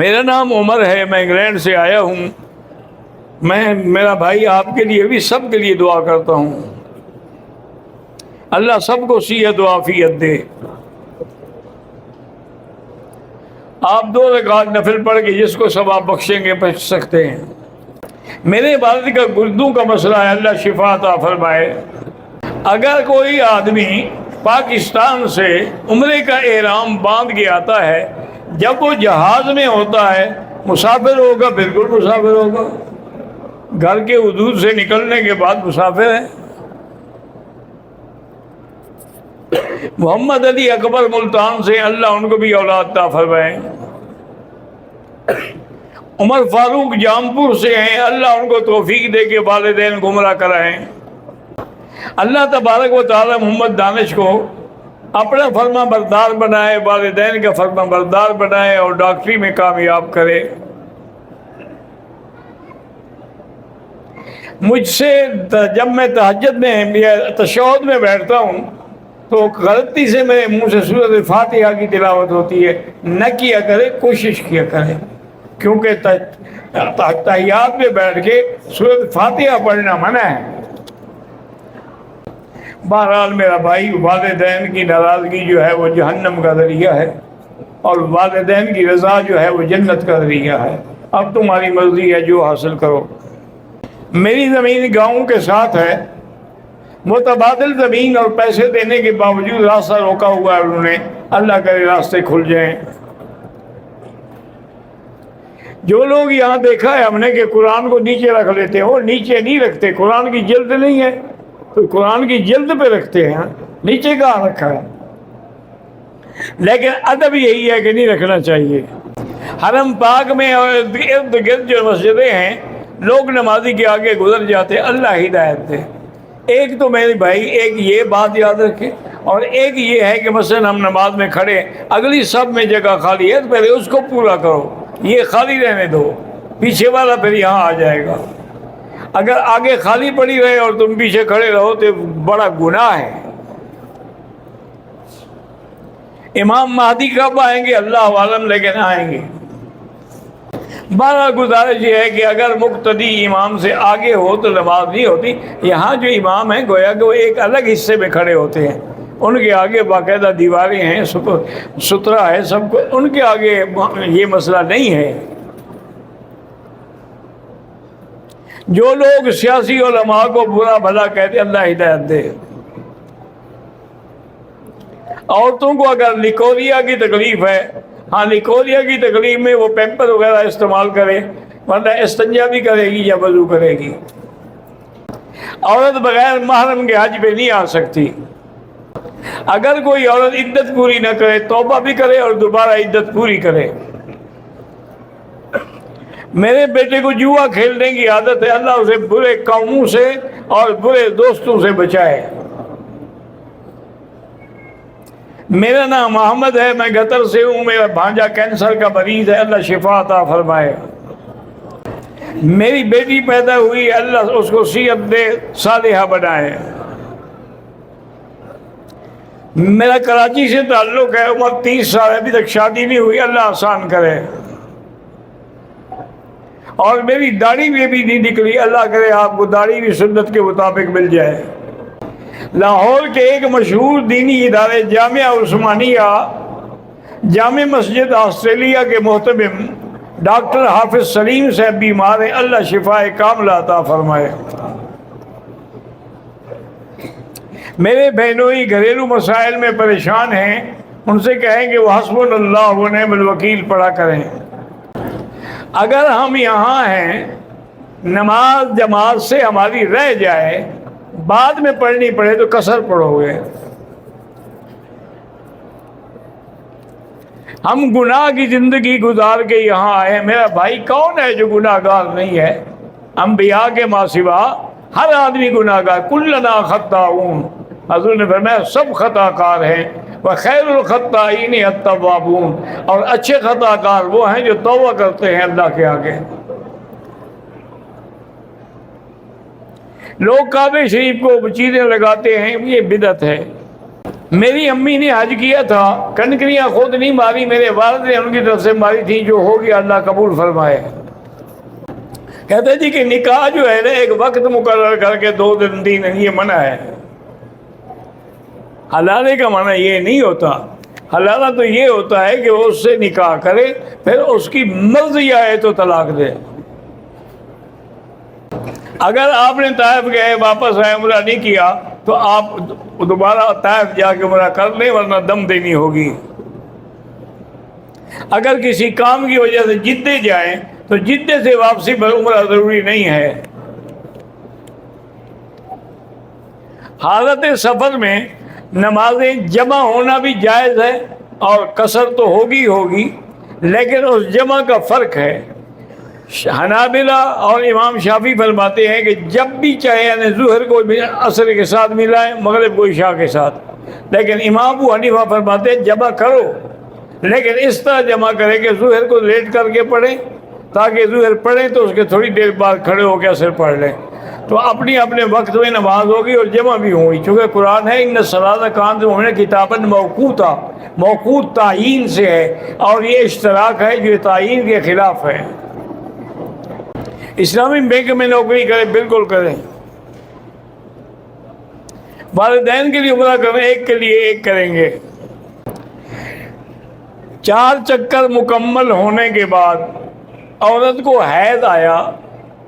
میرا نام عمر ہے، میں انگلینڈ سے آیا ہوں، میرا بھائی آپ کے لیے بھی سب کے لیے دعا کرتا ہوں، اللہ سب کو صحت و عافیت دے۔ آپ 2 رکعت نفل پڑھ کے جس کو ثواب بخشیں گے بخش سکتے ہیں۔ میرے والد کا گردوں کا مسئلہ ہے، اللہ شفا عطا فرمائے۔ اگر کوئی آدمی پاکستان سے عمرے کا احرام باندھ کے آتا ہے، جب وہ جہاز میں ہوتا ہے مسافر ہوگا، بالکل مسافر ہوگا، گھر کے حدود سے نکلنے کے بعد مسافر ہے۔ محمد علی اکبر ملتان سے اللہ ان کو بھی اولاد عطا فرمائے۔ عمر فاروق جامپور سے ہیں، اللہ ان کو توفیق دے کے والدین گمراہ کرائیں۔ اللہ تبارک و تعالی محمد دانش کو اپنا فرما بردار بنائے، والدین کا فرما بردار بنائے اور ڈاکٹری میں کامیاب کرے۔ مجھ سے جب میں تہجد میں یا تشہد میں بیٹھتا ہوں تو غلطی سے میرے منہ سے سورۃ فاتحہ کی تلاوت ہوتی ہے، نہ کیا کرے، کوشش کیا کرے، کیونکہ تحیات میں بیٹھ کے سورۃ فاتحہ پڑھنا منع ہے۔ بہرحال میرا بھائی، والدین کی ناراضگی جو ہے وہ جہنم کا ذریعہ ہے، اور والدین کی رضا جو ہے وہ جنت کا ذریعہ ہے۔ اب تمہاری مرضی ہے، جو حاصل کرو۔ میری زمین گاؤں کے ساتھ ہے، متبادل زمین اور پیسے دینے کے باوجود راستہ روکا ہوا ہے انہوں نے، اللہ کرے راستے کھل جائیں۔ جو لوگ یہاں دیکھا ہے ہم نے کہ قرآن کو نیچے رکھ لیتے ہیں، وہ نیچے نہیں رکھتے، قرآن کی جلد نہیں ہے تو قرآن کی جلد پہ رکھتے ہیں، نیچے کہاں رکھا ہے؟ لیکن ادب یہی ہے کہ نہیں رکھنا چاہیے۔ حرم پاک میں اور ارد گرد جو مسجدیں ہیں، لوگ نمازی کے آگے گزر جاتے، اللہ ہدایت دے۔ ایک تو میرے بھائی، ایک یہ بات یاد رکھے، اور ایک یہ ہے کہ مثلا ہم نماز میں کھڑے، اگلی سب میں جگہ خالی ہے تو پہلے اس کو پورا کرو، یہ خالی رہنے دو، پیچھے والا پھر یہاں آ جائے گا۔ اگر آگے خالی پڑی رہے اور تم پیچھے کھڑے رہو تو بڑا گناہ ہے۔ امام مہدی کب آئیں گے اللہ عالم، لیکن آئیں گے۔ بارہ گزارش یہ ہے کہ اگر مقتدی امام سے آگے ہو تو نماز نہیں ہوتی۔ یہاں جو امام ہیں گویا کہ وہ ایک الگ حصے میں کھڑے ہوتے ہیں، ان کے آگے باقاعدہ دیواریں ہیں، ستھرا ہے سب کو، ان کے آگے یہ مسئلہ نہیں ہے۔ جو لوگ سیاسی علماء کو برا بھلا کہتے، اللہ ہدایت دے۔ عورتوں کو اگر لیکوریا کی تکلیف ہے، ہاں لیکوریا کی تکلیف میں وہ پیمپر وغیرہ استعمال کرے، ورنہ استنجا بھی کرے گی یا وضو کرے گی۔ عورت بغیر محرم کے حج پہ نہیں آ سکتی۔ اگر کوئی عورت عدت پوری نہ کرے، توبہ بھی کرے اور دوبارہ عدت پوری کرے۔ میرے بیٹے کو جوا کھیلنے کی عادت ہے، اللہ اسے برے قوموں سے اور برے دوستوں سے بچائے۔ میرا نام محمد ہے، میں قطر سے ہوں، میرا بھانجا کینسر کا مریض ہے، اللہ شفا عطا فرمائے۔ میری بیٹی پیدا ہوئی، اللہ اس کو صحت دے، صالحہ بنائے۔ میرا کراچی سے تعلق ہے، عمر 30 سال، ابھی تک شادی نہیں ہوئی، اللہ آسان کرے۔ اور میری داڑھی بھی ابھی نہیں نکلی، اللہ کرے آپ کو داڑھی بھی سنت کے مطابق مل جائے۔ لاہور کے ایک مشہور دینی ادارے جامعہ عثمانیہ، جامع مسجد آسٹریلیا کے محتمم ڈاکٹر حافظ سلیم صاحب بیمار ہیں، اللہ شفا کاملہ عطا فرمائے۔ میرے بہنوئی گھریلو مسائل میں پریشان ہیں، ان سے کہیں کہ وہ حسبنا اللہ و نعم الوکیل پڑھا کریں۔ اگر ہم یہاں ہیں، نماز جماعت سے ہماری رہ جائے، بعد میں پڑھنی پڑے تو قصر پڑھو گے۔ ہم گناہ کی زندگی گزار کے یہاں آئے، میرا بھائی کون ہے جو گناہ گار نہیں ہے؟ انبیاء کے ماں سوا ہر آدمی گناہ گار، کلنا خطاؤون، حضور نے فرمایا سب خطا کار ہیں، وخیر الخطائین التوابون، اور اچھے خطا کار وہ ہیں جو توبہ کرتے ہیں اللہ کے آگے۔ لوگ کعبہ شریف کو چیزیں لگاتے ہیں، یہ بدعت ہے۔ میری امی نے حج کیا تھا، کنکریاں خود نہیں ماری، میرے والد نے ان کی طرف سے ماری تھی، جو ہو گیا اللہ قبول فرمائے۔ کہتے جی کہ نکاح جو ہے نا ایک وقت مقرر کر کے 2 دن 3 دن یہ منع ہے، حلالے کا منع یہ نہیں ہوتا۔ حلالہ تو یہ ہوتا ہے کہ وہ اس سے نکاح کرے، پھر اس کی مرضی آئے تو طلاق دے۔ اگر آپ نے طائف گئے واپس آئے عمرہ نہیں کیا تو آپ دوبارہ طائف جا کے عمرہ کر لیں، ورنہ دم دینی ہوگی۔ اگر کسی کام کی وجہ سے جدے جائیں تو جدے سے واپسی پر عمرہ ضروری نہیں ہے۔ حالت سفر میں نمازیں جمع ہونا بھی جائز ہے، اور قصر تو ہوگی، لیکن اس جمع کا فرق ہے۔ حنابلہ اور امام شافعی فرماتے ہیں کہ جب بھی چاہے، یعنی ظہر کو عصر کے ساتھ ملائیں، مغرب کو عشاء کے ساتھ، لیکن امام ابو حنیفہ فرماتے ہیں جمع کرو، لیکن اس طرح جمع کرے کہ ظہر کو لیٹ کر کے پڑھیں، تاکہ ظہر پڑھیں تو اس کے تھوڑی دیر بعد کھڑے ہو کے عصر پڑھ لیں، تو اپنی اپنے وقت میں نماز ہوگی اور جمع بھی ہوگی۔ چونکہ قرآن ہے ان الصلاۃ کانت موقوتا، کتاباً موقوتا، موقوت تعیین سے ہے، اور یہ اشتراک ہے جو تعیین کے خلاف ہے۔ اسلامی بینک میں نوکری کرے بالکل کریں، والدین کے لیے عمرہ کریں، ایک کے لیے ایک کریں گے۔ 4 چکر مکمل ہونے کے بعد عورت کو حیض آیا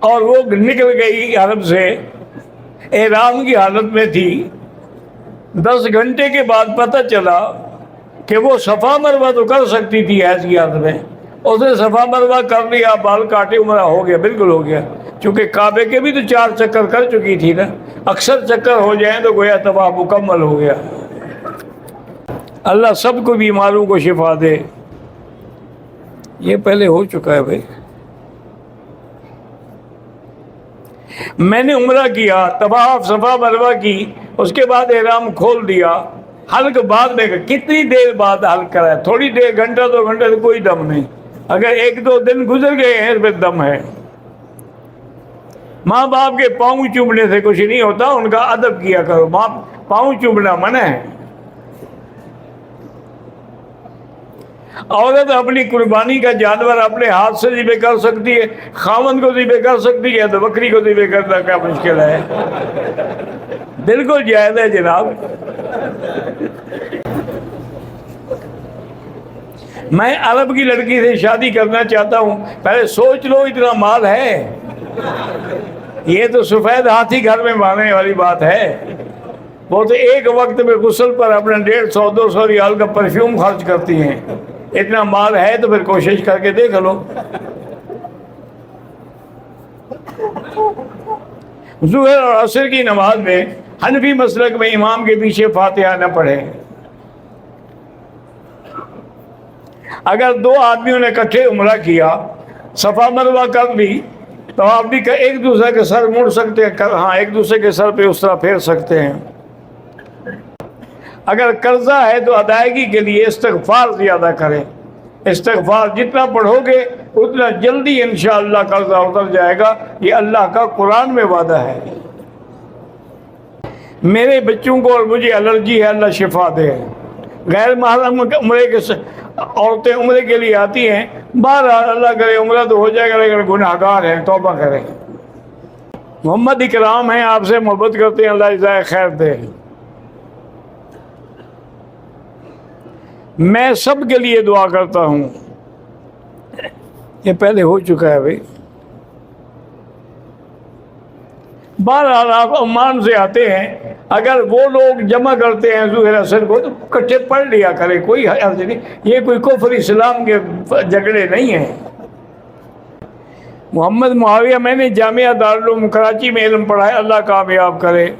اور وہ نکل گئی حرم سے، احرام کی حالت میں تھی، 10 گھنٹے کے بعد پتہ چلا کہ وہ صفا مروہ تو کر سکتی تھی حیض کی حالت میں، اس نے صفا مروہ کر لیا، بال کاٹے، عمرہ ہو گیا، بالکل ہو گیا، چونکہ کعبے کے بھی تو 4 چکر کر چکی تھی نا، اکثر چکر ہو جائیں تو گویا طواف مکمل ہو گیا۔ اللہ سب کو بیماروں کو شفا دے۔ یہ پہلے ہو چکا ہے بھائی۔ میں نے عمرہ کیا، طواف صفا مروہ کی، اس کے بعد احرام کھول دیا، حلق بعد میں کتنی دیر بعد حلق کرا ہے؟ تھوڑی دیر، گھنٹہ 2 گھنٹے سے کوئی دم نہیں، اگر 1-2 دن گزر گئے ہیں پھر دم ہے۔ ماں باپ کے پاؤں چومنے سے کچھ نہیں ہوتا، ان کا ادب کیا کرو، ماں پاؤں چومنا منع ہے۔ عورت اپنی قربانی کا جانور اپنے ہاتھ سے ذبح کر سکتی ہے، خاوند کو ذبح کر سکتی ہے، تو بکری کو ذبح کرنا کیا مشکل ہے؟ بالکل جائز ہے جناب۔ میں عرب کی لڑکی سے شادی کرنا چاہتا ہوں، پہلے سوچ لو اتنا مال ہے؟ یہ تو سفید ہاتھی گھر میں باندھنے والی بات ہے۔ وہ تو ایک وقت میں غسل پر اپنا 150-200 ریال کا پرفیوم خرچ کرتی ہیں۔ اتنا مال ہے تو پھر کوشش کر کے دیکھ لو۔ ظہر اور عصر کی نماز میں حنفی مسلک میں امام کے پیچھے فاتحہ نہ پڑھیں۔ اگر 2 آدمیوں نے اکٹھے عمرہ کیا، صفا مروہ کر لی، تو آپ بھی ایک دوسرے کے سر مڑ سکتے ہیں، ہاں ایک دوسرے کے سر پہ اس طرح پھیر سکتے ہیں۔ اگر قرضہ ہے تو ادائیگی کے لیے استغفار زیادہ کریں، استغفار جتنا پڑھو گے اتنا جلدی انشاءاللہ قرضہ اتر جائے گا، یہ اللہ کا قرآن میں وعدہ ہے۔ میرے بچوں کو اور مجھے الرجی ہے، اللہ شفا دے۔ غیر محرم عمرے کے عورتیں عمرے کے لیے آتی ہیں، بہرحال اللہ کرے عمرہ تو ہو جائے گا، لیکن گناہ گار ہیں، توبہ کریں۔ محمد اکرام ہیں، آپ سے محبت کرتے ہیں، اللہ جزائے خیر دے۔ میں سب کے لیے دعا کرتا ہوں۔ یہ پہلے ہو چکا ہے بھائی۔ بہرحال آپ عمان سے آتے ہیں، اگر وہ لوگ جمع کرتے ہیں ظہر عصر کو تو اکٹھے پڑھ لیا کرے، کوئی حرج نہیں، یہ کوئی کفر اسلام کے جھگڑے نہیں ہیں۔ محمد معاویہ، میں نے جامعہ دارالعلوم کراچی میں علم پڑھا ہے، اللہ کامیاب کرے۔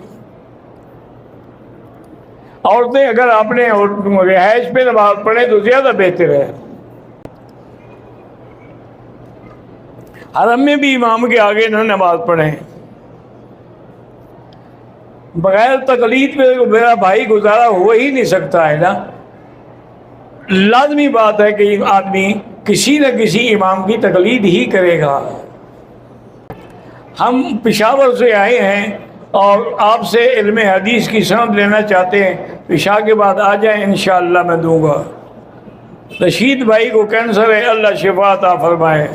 عورتیں اگر اپنے رہائش پہ نماز پڑھیں تو زیادہ بہتر ہے۔ حرم میں بھی امام کے آگے نہ نماز پڑھیں۔ بغیر تقلید پہ میرا بھائی گزارا ہو ہی نہیں سکتا ہے نا۔ لازمی بات ہے کہ آدمی کسی نہ کسی امام کی تقلید ہی کرے گا۔ ہم پشاور سے آئے ہیں، اور آپ سے علم حدیث کی سند لینا چاہتے ہیں عشاء کے بعد آ جائیں، انشاءاللہ میں دوں گا۔ رشید بھائی کو کینسر ہے، اللہ شفا عطا فرمائے۔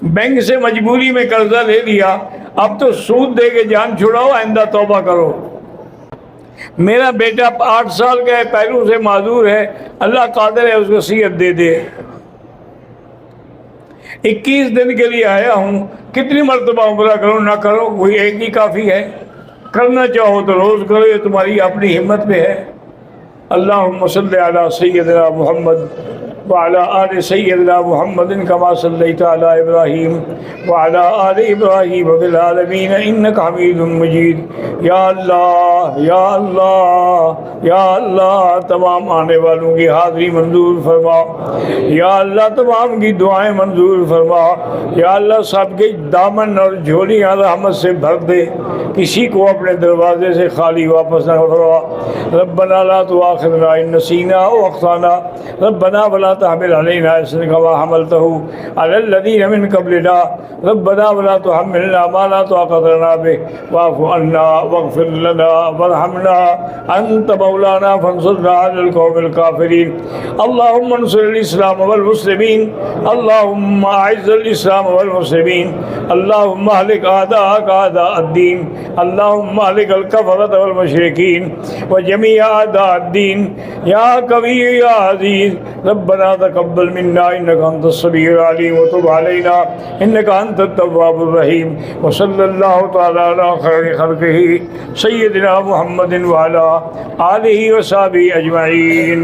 بینک سے مجبوری میں قرضہ لے لیا، اب تو سود دے کے جان چھڑاؤ، آئندہ توبہ کرو۔ میرا بیٹا 8 سال کا ہے، پیروں سے معذور ہے، اللہ قادر ہے اس کو صحت دے دے۔ 21 دن کے لیے آیا ہوں، کتنی مرتبہ عمرہ کروں؟ نہ کرو، وہی ایک ہی کافی ہے۔ کرنا چاہو تو روز کرو، یہ تمہاری اپنی ہمت پہ ہے۔ اللہم صلی علی سیدنا محمد وعلی آل سیدنا محمد کما صلیت علی ابراہیم وعلی آل ابراہیم فی العالمین انک حمید مجید۔ یا اللہ یا اللہ یا اللہ، تمام آنے والوں کی حاضری منظور فرما۔ یا اللہ تمام کی دعائیں منظور فرما۔ یا اللہ سب کے دامن اور جھولیاں رحمت سے بھر دے، کسی کو اپنے دروازے سے خالی واپس نہ کروا۔ ربنا لا تؤاخذنا ان نسینا او اخطانا، ربنا ولا تحمل علينا إصرا كما حملته على الذين من قبلنا، ربنا ولا تحملنا ما لا طاقة لنا به واعف عنا واغفر لنا وارحمنا أنت مولانا فانصرنا على القوم الكافرين۔ اللهم انصر الإسلام والمسلمين، اللهم أعز الإسلام والمسلمين، اللهم اهلك أعداءك أعداء الدين، اللهم اهلك الكفرة والمشركين وجميع أعداء الدين يا قوي يا عزيز۔ ربنا تقبل منا انك انت السميع العليم وتب علينا انك انت التواب الرحيم، وصلى الله تعالى على خير خلقه سيدنا محمد وعلى آله وصحبه اجمعين۔